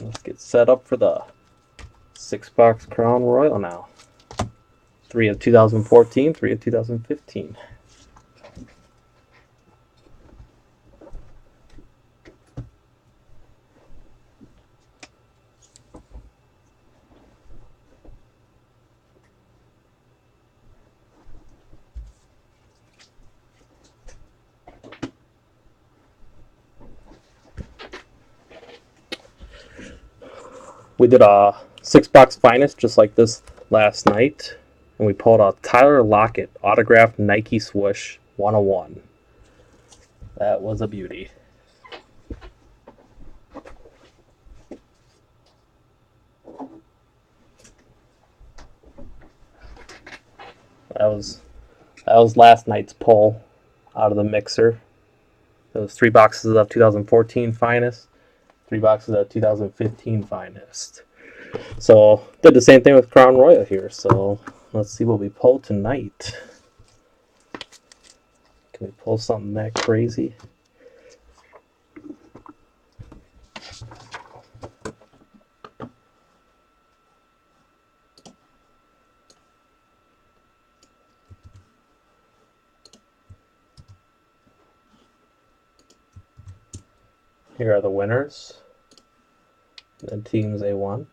Let's get set up for the 6-box Crown Royale now. 3 of 2014, 3 of 2015. We did a 6-box finest just like this last night, and we pulled a Tyler Lockett autographed Nike swoosh 101. That was a beauty. That was last night's pull out of the mixer. Those 3 boxes of 2014 finest, 3 boxes of 2015 finest. So did the same thing with Crown Royale here. So let's see what we pull tonight. Can we pull something that crazy? Here are the winners. The teams they won.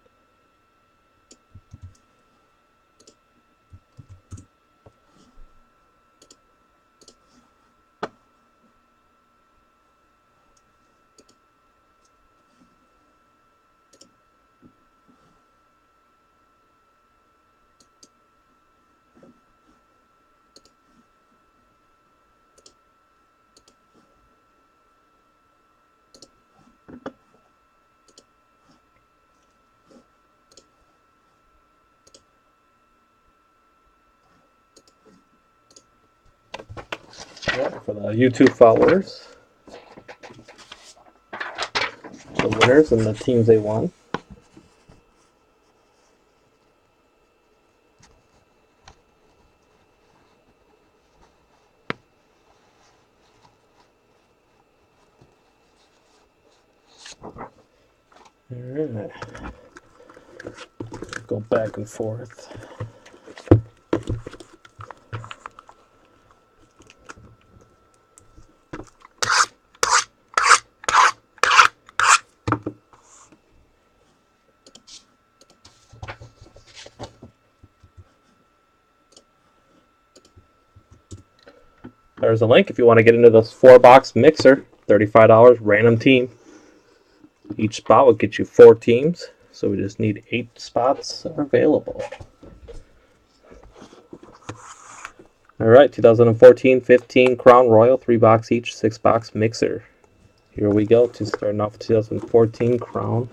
For the YouTube followers, the winners and the teams they won. Alright. Go back and forth. There's a link if you want to get into this 4-box mixer. $35, random team. Each spot will get you 4 teams, so we just need 8 spots available. Alright, 2014-15 Crown Royale, 3-box each, 6-box mixer. Here we go, to starting off 2014 Crown.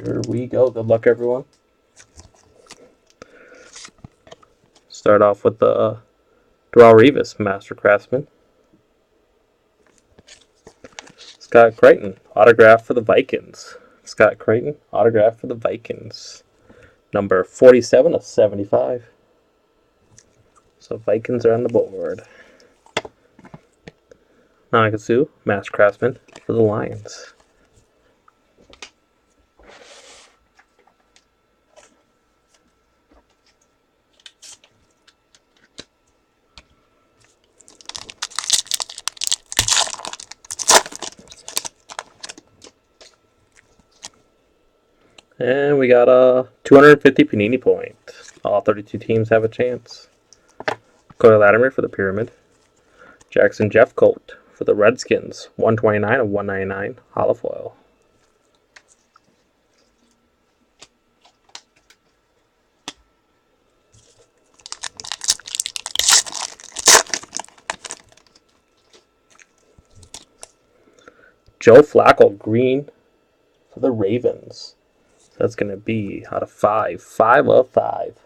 Here we go. Good luck, everyone. Start off with the Darrell Revis, Master Craftsman. Scott Creighton, autograph for the Vikings. Scott Creighton, autograph for the Vikings. Number 47 of 75. So Vikings are on the board. Nagatsu, Master Craftsman for the Lions. And we got a 250 Panini point. All 32 teams have a chance. Cody Latimer for the Pyramid. Jackson Jeffcoat for the Redskins. 129 of 199. Holofoil. Joe Flacco, green for the Ravens. That's going to be out of 5. 5 of 5.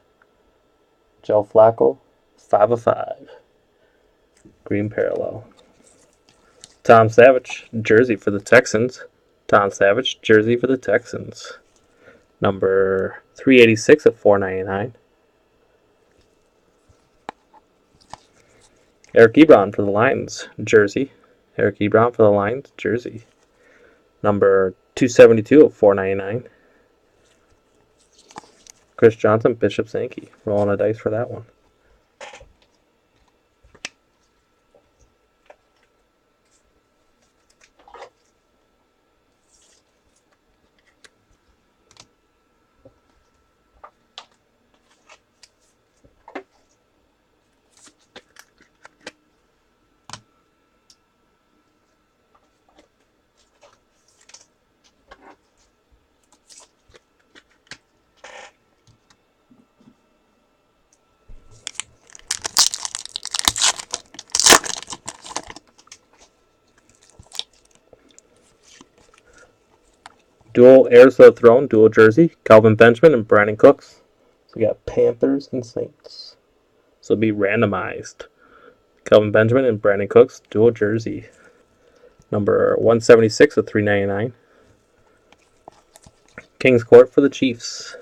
Joe Flacco, 5 of 5. Green parallel. Tom Savage, jersey for the Texans. Tom Savage, jersey for the Texans. Number 386 of 499. Eric Ebron for the Lions, jersey. Eric Ebron for the Lions, jersey. Number 272 of 499. Chris Johnson, Bishop Sankey. Rolling a dice for that one. Dual heirs to the throne, dual jersey. Calvin Benjamin and Brandon Cooks. So we got Panthers and Saints. So it'll be randomized. Calvin Benjamin and Brandon Cooks, dual jersey. Number 176 of 399. Kings Court for the Chiefs.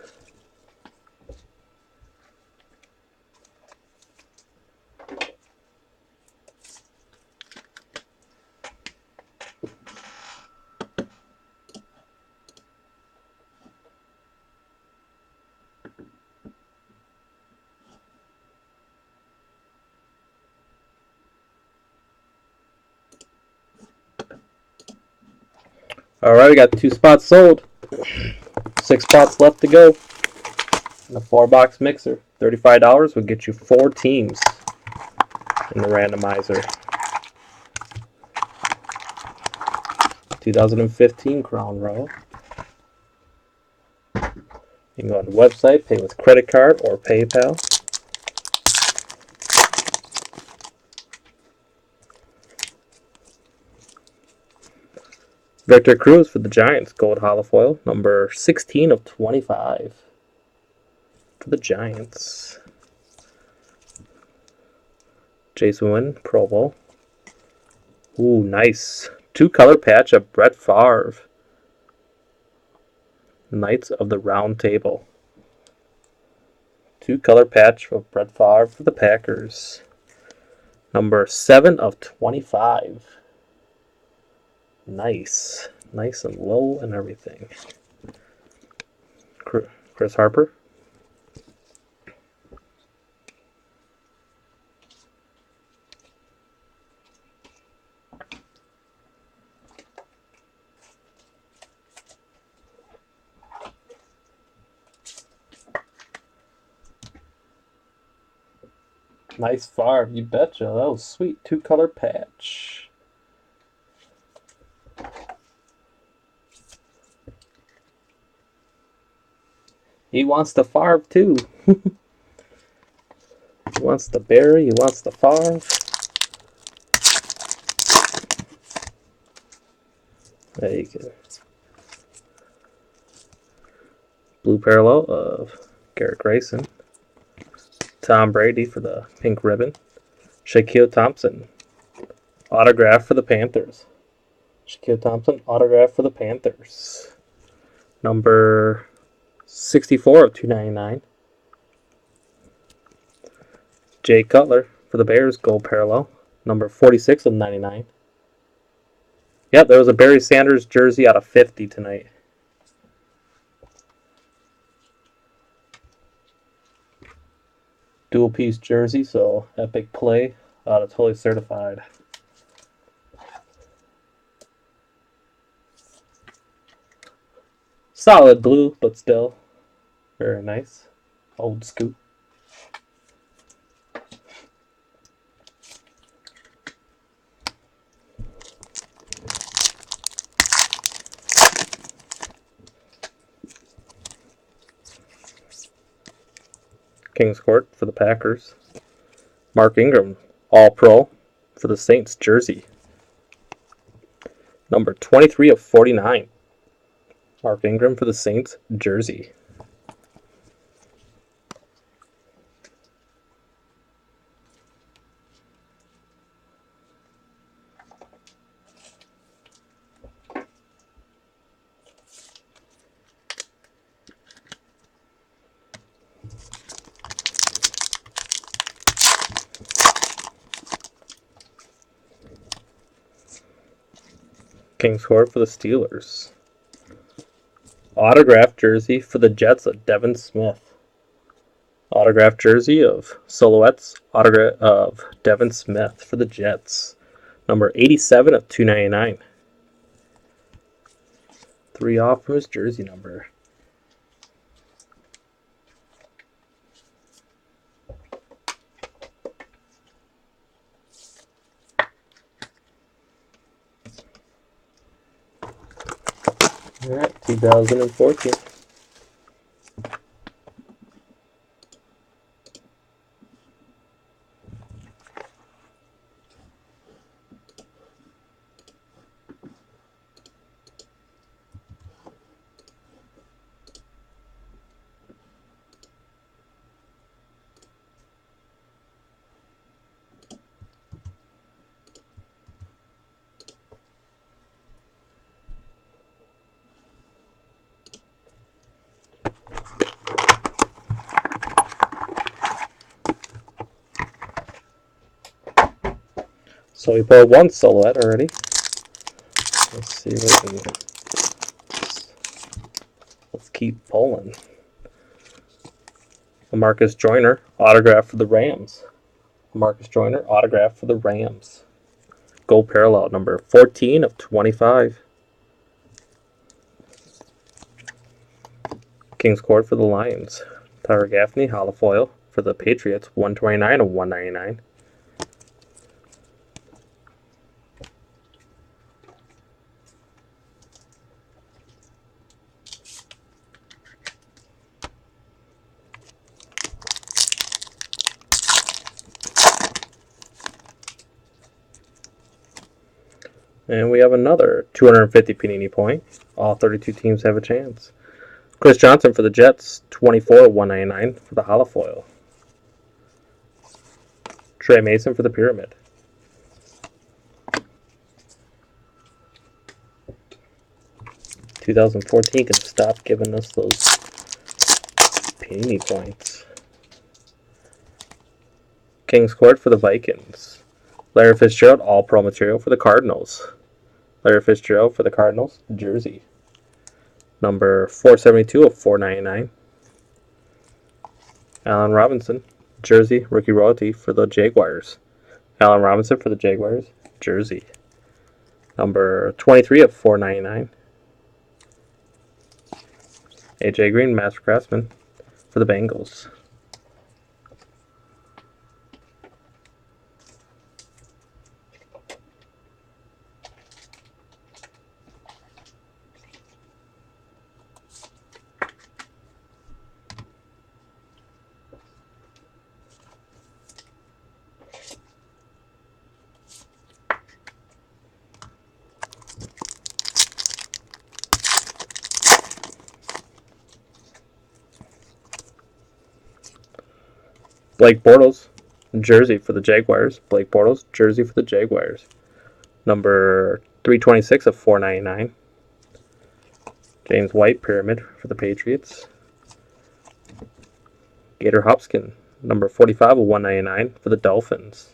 Alright, we got 2 spots sold. 6 spots left to go. In a 4-box mixer. $35 would get you 4 teams in the randomizer. 2015 Crown Royale. You can go on the website, pay with credit card or PayPal. Victor Cruz for the Giants, gold holofoil, number 16 of 25 for the Giants. Jason Wynn, Pro Bowl. Ooh, nice. 2-color patch of Brett Favre. Knights of the Round Table. 2-color patch of Brett Favre for the Packers. Number 7 of 25. Nice. Nice and low and everything. Chris Harper. Nice Favre, you betcha. That was sweet. 2-color patch. He wants the Favre too. He wants the Barry. He wants the Favre. There you go. Blue parallel of Garrett Grayson. Tom Brady for the pink ribbon. Shaquille Thompson. Autograph for the Panthers. Shaquille Thompson, autograph for the Panthers. Number 64 of 299. Jay Cutler for the Bears, gold parallel. Number 46 of 99. Yep, there was a Barry Sanders jersey out of 50 tonight. Dual piece jersey, so epic play. Totally certified. Solid blue, but still very nice. Old scoop. Kings Court for the Packers. Mark Ingram, All-Pro for the Saints jersey. Number 23 of 49. Mark Ingram for the Saints jersey. King's Court for the Steelers. Autographed jersey for the Jets of Devin Smith. Autographed jersey of Silhouettes. Autograph of Devin Smith for the Jets. Number 87 of 299. 3 off from his jersey number. All right, 2014. So we pulled one silhouette already. Let's see what we can. Let's keep pulling. Marcus Joyner, autograph for the Rams. Marcus Joyner, autograph for the Rams. Gold parallel, number 14 of 25. King's Court for the Lions. Tyler Gaffney, holofoil for the Patriots, 129 of 199. And we have another 250 Panini point. All 32 teams have a chance. Chris Johnson for the Jets, 24 of 199 for the holofoil. Trey Mason for the Pyramid. (2014) can stop giving us those Panini points. King's Court for the Vikings. Larry Fitzgerald, all pro material for the Cardinals. Larry Fitzgerald for the Cardinals, jersey. Number 472 of 499. Allen Robinson, jersey, rookie royalty for the Jaguars. Allen Robinson for the Jaguars, jersey. Number 23 of 499. AJ Green, Master Craftsman for the Bengals. Blake Bortles, jersey for the Jaguars. Blake Bortles, jersey for the Jaguars. Number 326 of 499. James White, Pyramid for the Patriots. Gator Hopkins, number 45 of 199 for the Dolphins.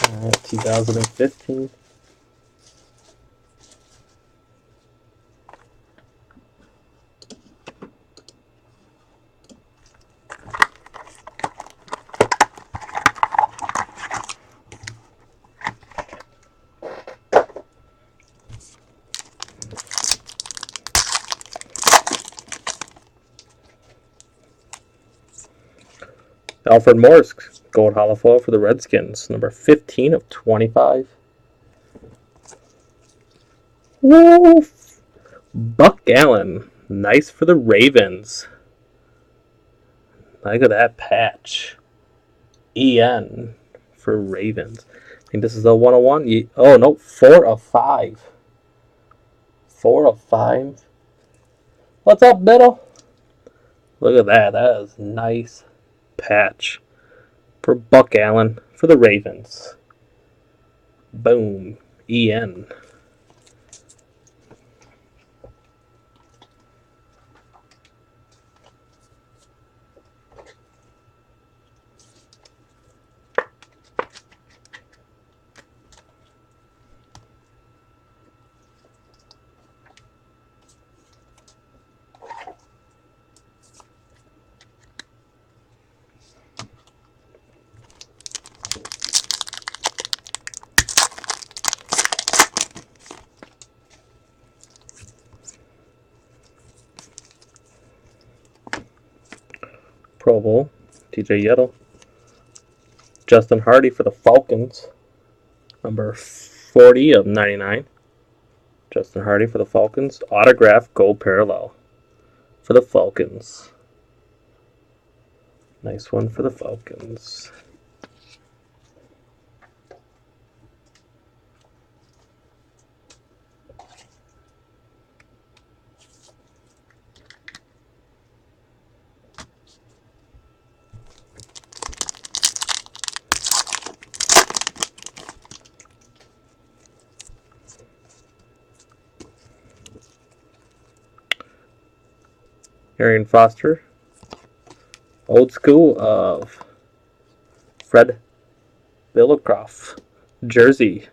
All right, 2015. Alfred Morris, gold holofoil for the Redskins, number 15 of 25. Whoa! Buck Allen, nice for the Ravens. Look at that patch. EN for Ravens. I think this is the 101. Oh, no, 4 of 5. 4 of 5. What's up, Biddle? Look at that. That is a nice patch for Buck Allen for the Ravens. Boom. EN. Pro Bowl, TJ Yettle. Justin Hardy for the Falcons, number 40 of 99. Justin Hardy for the Falcons. Autograph gold parallel for the Falcons. Nice one for the Falcons. Arian Foster. Old school of Fred Billicroft. Jersey.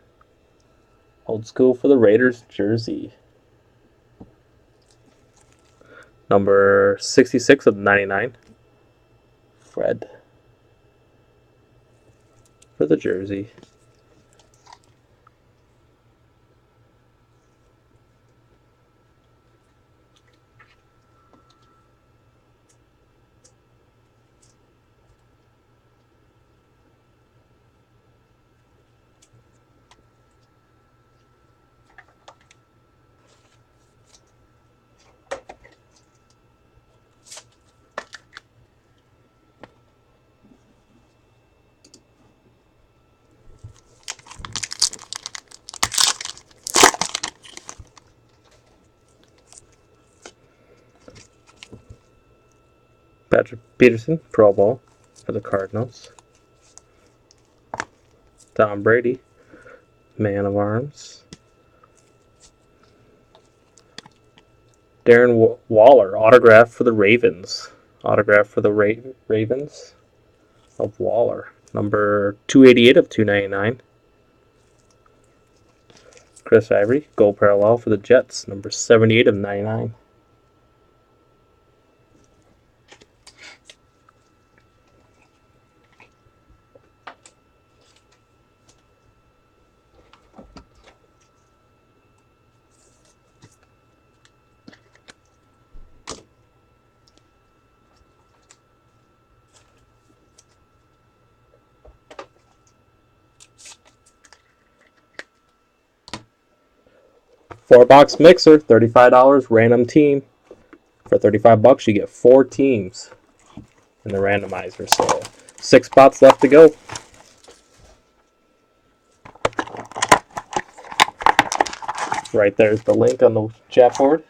Old school for the Raiders jersey. Number 66 of 99. Fred for the jersey. Patrick Peterson, Pro Bowl for the Cardinals. Tom Brady, Man of Arms. Darren Waller, autograph for the Ravens. Autograph for the Ravens of Waller. Number 288 of 299. Chris Ivory, gold parallel for the Jets. Number 78 of 99. Four-box mixer, $35, random team. For $35, you get 4 teams in the randomizer. So 6 spots left to go. Right there's the link on the chat board.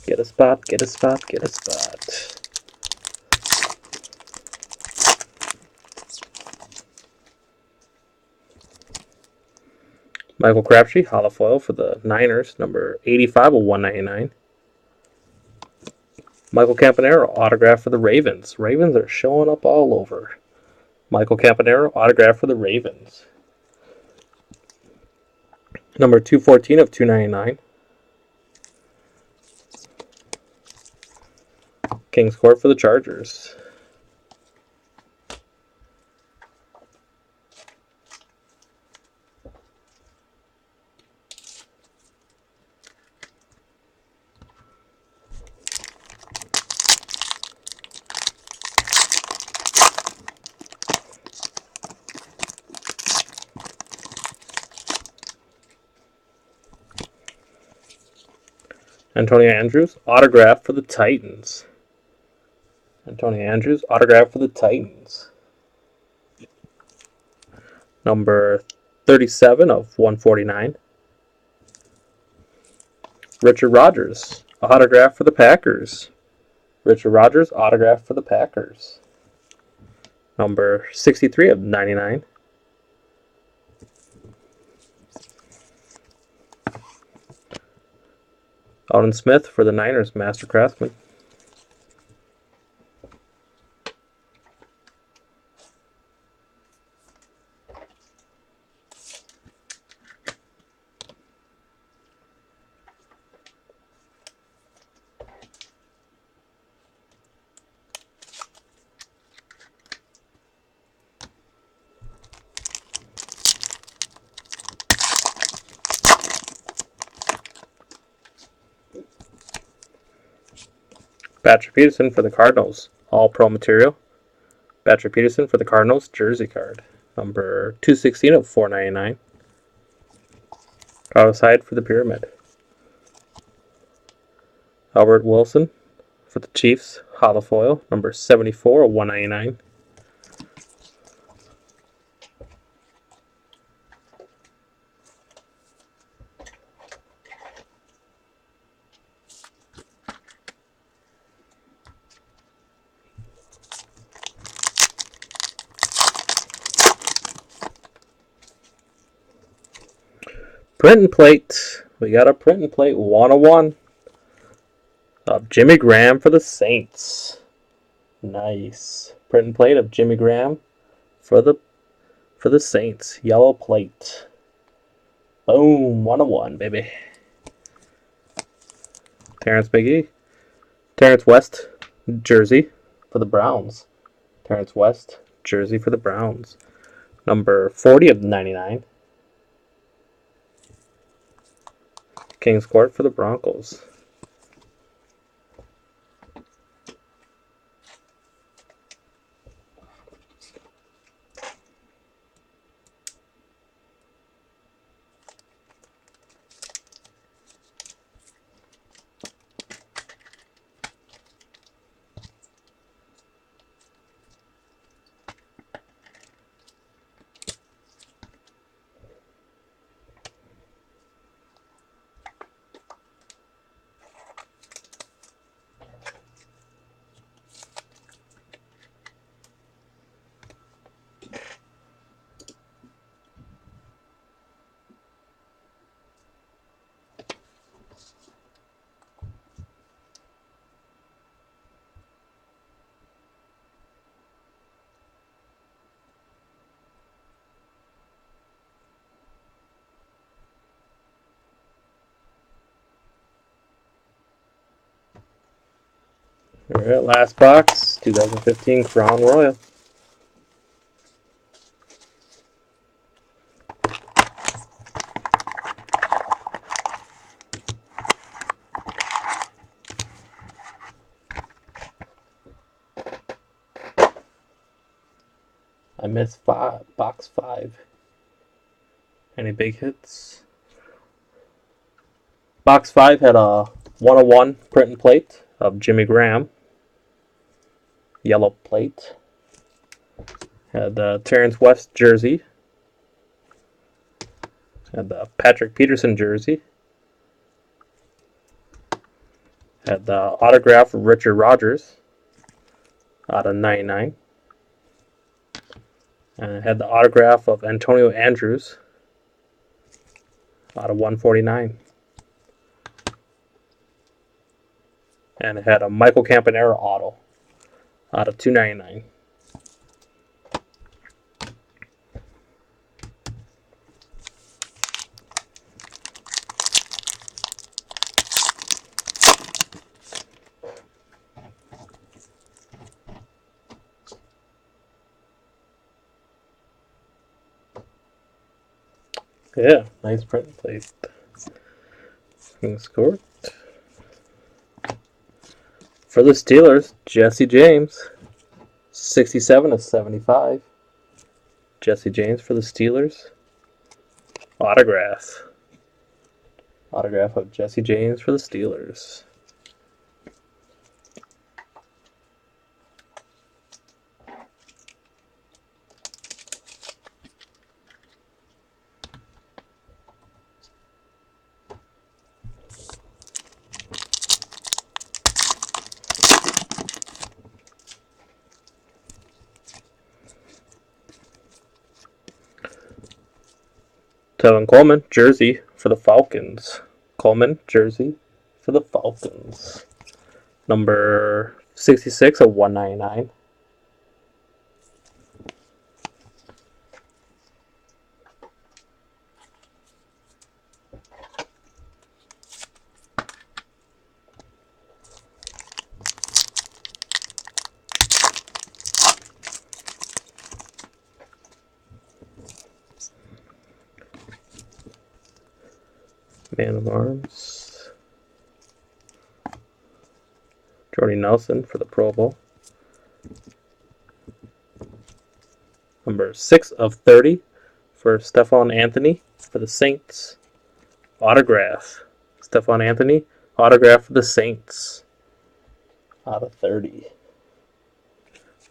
Get a spot, get a spot, get a spot. Michael Crabtree, holofoil for the Niners, number 85 of 199. Michael Campanaro, autograph for the Ravens. Ravens are showing up all over. Michael Campanaro, autograph for the Ravens. Number 214 of 299. Kings Court for the Chargers. Antonio Andrews, autograph for the Titans. Antonio Andrews, autograph for the Titans. Number 37 of 149. Richard Rodgers, autograph for the Packers. Richard Rodgers, autograph for the Packers. Number 63 of 99. Alden Smith for the Niners, Master Craftsman. Patrick Peterson for the Cardinals, all pro material. Patrick Peterson for the Cardinals, jersey card. Number 216 of 499. Carlos Hyde for the Pyramid. Albert Wilson for the Chiefs, hollow foil. Number 74 of 199. Print and plate. We got a print and plate 101 of Jimmy Graham for the Saints. Nice. Print and plate of Jimmy Graham for the Saints. Yellow plate. Boom. 101, baby. Terrence McGee. Terrence West, jersey for the Browns. Terrence West, jersey for the Browns. Number 40 of 99. Kings Court for the Broncos. Alright, last box, 2015 Crown Royale. I missed box 5. Any big hits? Box 5 had a 101 print and plate of Jimmy Graham. Yellow plate. Had the Terrence West jersey. Had the Patrick Peterson jersey. Had the autograph of Richard Rodgers out of 99. And it had the autograph of Antonio Andrews out of 149. And it had a Michael Campanera auto out of 299. Yeah, nice print plate. Kings Court. For the Steelers, Jesse James. 67 of 75. Jesse James for the Steelers. Autograph. Autograph of Jesse James for the Steelers. Tevin Coleman, jersey for the Falcons. Coleman, jersey for the Falcons. Number 66 of 199. Man of Arms. Jordy Nelson for the Pro Bowl. Number 6 of 30 for Stephon Anthony for the Saints. Autograph. Stephon Anthony, autograph for the Saints. Out of 30.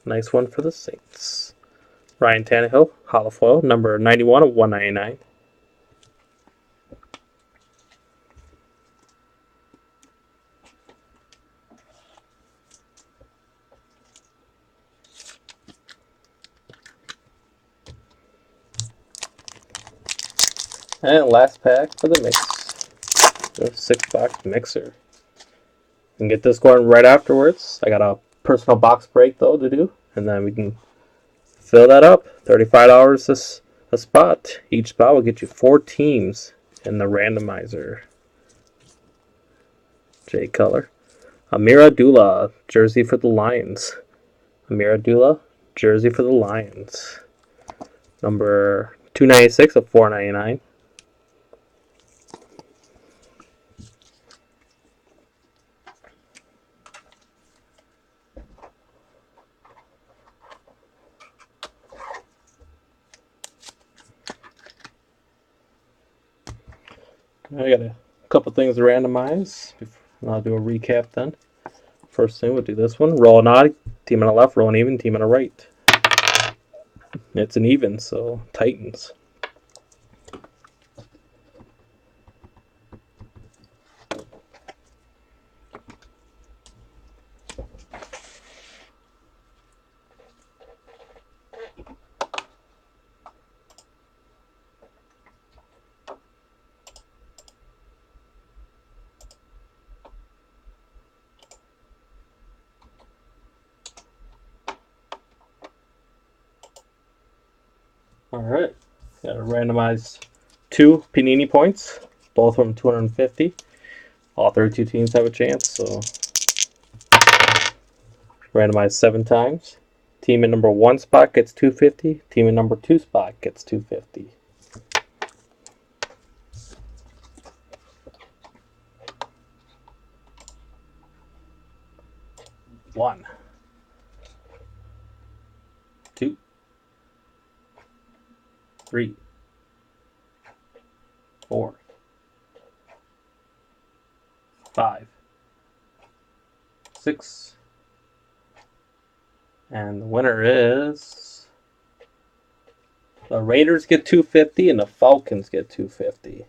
Nice one for the Saints. Ryan Tannehill, hollow foil, number 91 of 199. And last pack for the mix. The 6-box mixer. You can get this going right afterwards. I got a personal box break though to do, and then we can fill that up. $35 a spot. Each spot will get you 4 teams in the randomizer. J color. Amir Abdullah, jersey for the Lions. Amir Abdullah, jersey for the Lions. Number 296 of 499. I got a couple things to randomize. I'll do a recap then. First thing, we'll do this one. Roll an odd, team on the left, roll an even, team on the right. It's an even, so Titans. Alright, gotta randomize 2 Panini points, both of them 250. All 32 teams have a chance, so randomize 7 times. Team in number 1 spot gets 250, team in number 2 spot gets 250. One, 2, 3, 4, 5, 6, and the winner is the Raiders get 250 and the Falcons get 250.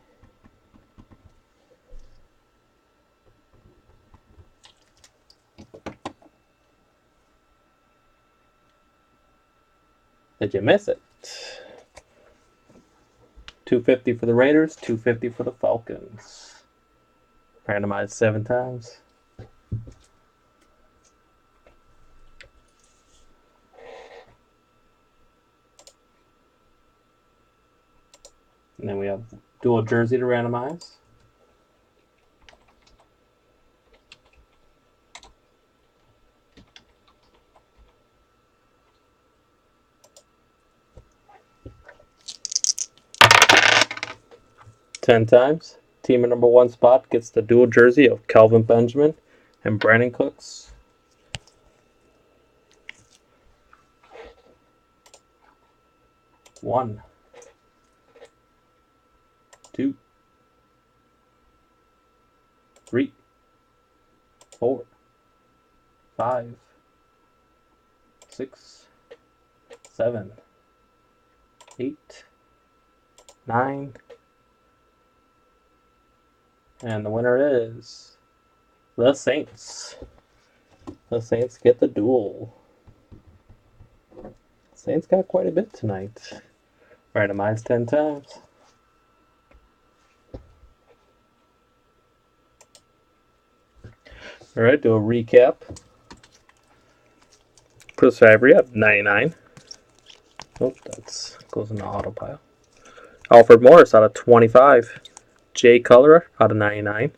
Did you miss it? 250 for the Raiders, 250 for the Falcons. Randomized 7 times. And then we have dual jersey to randomize. Ten times. Team in number 1 spot gets the dual jersey of Kelvin Benjamin and Brandon Cooks. One, 2, 3, 4, 5, 6, 7, 8, 9. And the winner is the Saints. The Saints get the duel. Saints got quite a bit tonight. Randomized 10 times. All right, do a recap. Chris Fabry at 99. Oh, that goes in the auto pile. Alfred Morris out of 25. Jay Cutler out of 99.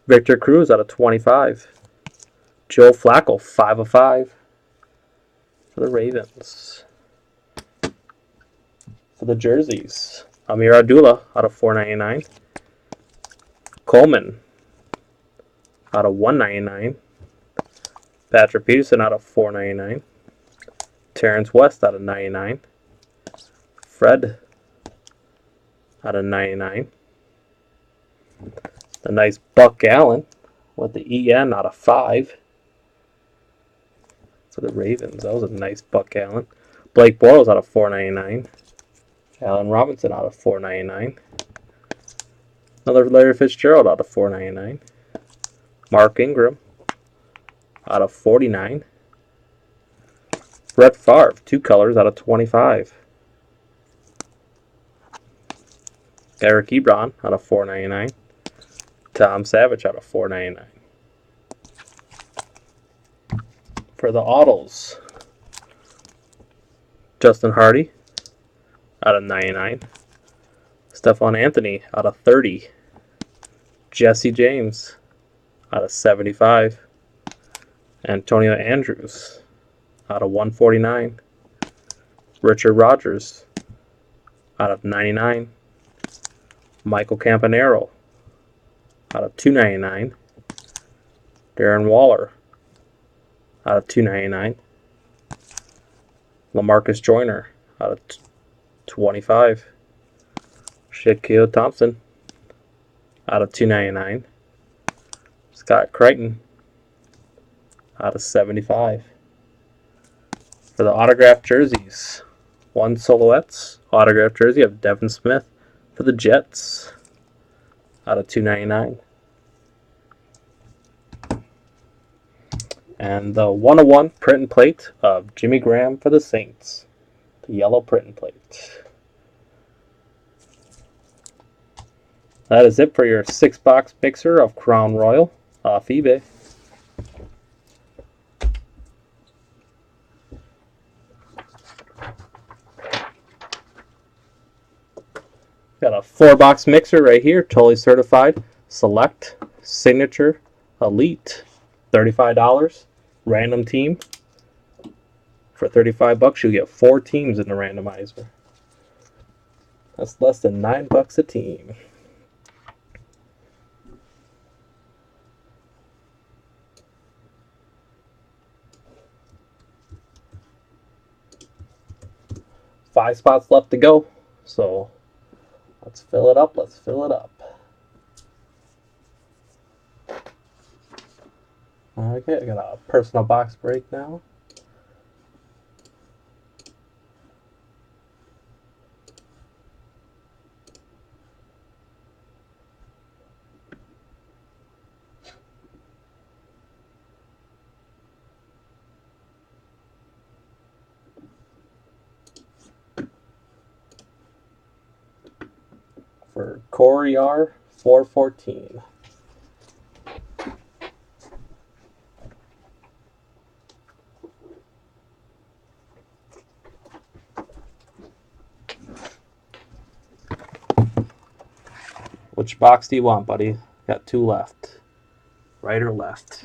Victor Cruz out of 25. Joe Flacco, 5 of 5 for the Ravens. For the jerseys, Amir Abdullah out of 499. Coleman out of 199. Patrick Peterson out of 499. Terrence West out of 99. Fred out of 99. The nice Buck Allen with the EN out of 5 for the Ravens. That was a nice Buck Allen. Blake Bortles out of 499. Allen Robinson out of 499. Another Larry Fitzgerald out of 499. Mark Ingram out of 49. Brett Favre, 2 colors out of 25. Eric Ebron out of 499. Tom Savage out of 499. For the autos, Justin Hardy out of 99. Stephon Anthony out of 30. Jesse James out of 75. Antonio Andrews out of 149. Richard Rodgers out of 99. Michael Campanaro out of 299. Darren Waller out of 299. LaMarcus Joyner out of 25. Shaquille Thompson out of 299. Scott Crichton out of 75. For the autographed jerseys, 1 silhouettes autographed jersey of Devin Smith for the Jets out of 299. And the 101 print and plate of Jimmy Graham for the Saints. The yellow print and plate. That is it for your 6-box mixer of Crown Royale off eBay. Got a 4-box mixer right here, totally certified. Select, Signature, Elite, $35. Random team. For $35, you get 4 teams in the randomizer. That's less than $9 a team. Five spots left to go, so let's fill it up. Let's fill it up. Okay, I got a personal box break now. For Corey R, 414. Which box do you want, buddy? Got 2 left. Right or left?